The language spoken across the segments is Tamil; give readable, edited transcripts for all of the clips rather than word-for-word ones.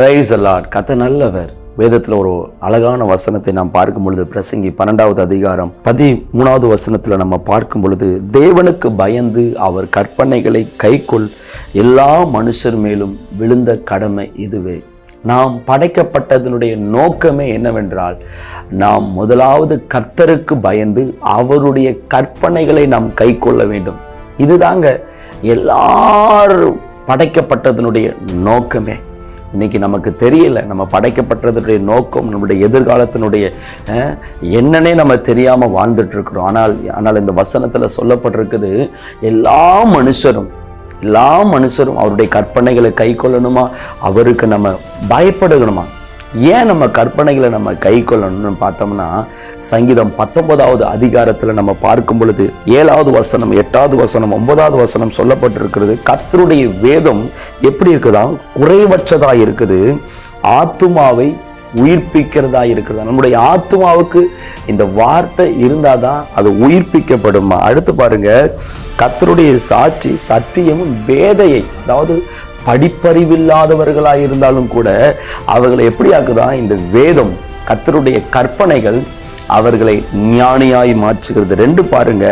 Praise the Lord. கர்த்தர் நல்லவர். வேதத்தில் ஒரு அழகான வசனத்தை நாம் பார்க்கும் பொழுது பிரசங்கி 12வது அதிகாரம் 13வது வசனத்தில் நம்ம பார்க்கும் பொழுது, தேவனுக்கு பயந்து அவர் கற்பனைகளை கைக்கொள் எல்லா மனுஷர் மேலும் விழுந்த கடமை இதுவே. நாம் படைக்கப்பட்டதனுடைய நோக்கமே என்னவென்றால், நாம் முதலாவது கர்த்தருக்கு பயந்து அவருடைய கற்பனைகளை நாம் கைக்கொள்ள வேண்டும். இதுதாங்க எல்லாரும் படைக்கப்பட்டதனுடைய நோக்கமே. இன்னைக்கு நமக்கு தெரியல நம்ம படைக்கப்பட்டதுடைய நோக்கம், நம்முடைய எதிர்காலத்தினுடைய என்னன்னே நம்ம தெரியாம வாழ்ந்துட்டு இருக்கிறோம். ஆனால் இந்த வசனத்துல சொல்லப்பட்டிருக்குது, எல்லா மனுஷரும் அவருடைய கற்பனைகளை கை கொள்ளணுமா, அவருக்கு நம்ம பயப்படணுமா. ஏன் நம்ம கற்பனைகளை நம்ம கை கொள்ளணும்னு பார்த்தோம்னா, சங்கீதம் 19வது அதிகாரத்தில் நம்ம பார்க்கும் பொழுது 7வது வசனம், 8வது வசனம், 9வது வசனம் சொல்லப்பட்டிருக்கிறது. கர்த்தருடைய வேதம் எப்படி இருக்குதா, குறைவற்றதா இருக்குது, ஆத்துமாவை உயிர்ப்பிக்கிறதா இருக்கிறதா. நம்முடைய ஆத்துமாவுக்கு இந்த வார்த்தை இருந்தாதான் அது உயிர்ப்பிக்கப்படுமா. அடுத்து பாருங்க, கர்த்தருடைய சாட்சி சத்தியமும் வேதையை, அதாவது படிப்பறிவில்லாதவர்களாக இருந்தாலும் கூட அவர்களை எப்படி ஆக்குதான் இந்த வேதம், கர்த்தருடைய கற்பனைகள் அவர்களை ஞானியாய் மாற்றுகிறது. 2 பாருங்க,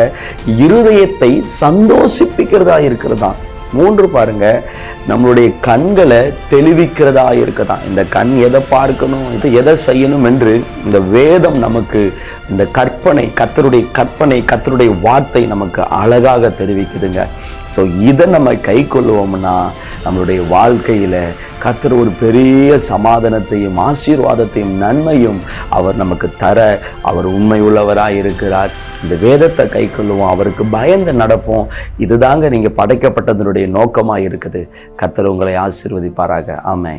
இருதயத்தை சந்தோஷிப்பிக்கிறதா இருக்கிறதா. 3 பாருங்க, நம்மளுடைய கண்களை தெளிவிக்கிறதா இருக்கதா. இந்த கண் எதை பார்க்கணும், இது எதை செய்யணும் என்று இந்த வேதம் நமக்கு, இந்த கற்பனை, கர்த்தருடைய வார்த்தை நமக்கு அழகாக தெரிவிக்குதுங்க. ஸோ இதை நம்ம கை கொள்ளுவோம்னா நம்மளுடைய வாழ்க்கையில கர்த்தர் ஒரு பெரிய சமாதானத்தையும் ஆசீர்வாதத்தையும் நன்மையும் அவர் நமக்கு தர அவர் உண்மை உள்ளவராய் இருக்கிறார். இந்த வேதத்தை கை கொள்ளுவோம், அவருக்கு பயந்து நடப்போம். இதுதாங்க நீங்க படைக்கப்பட்டதனுடைய நோக்கமாக இருக்குது. கர்த்தர் உங்களை ஆசீர்வதிப்பாராக. ஆமென்.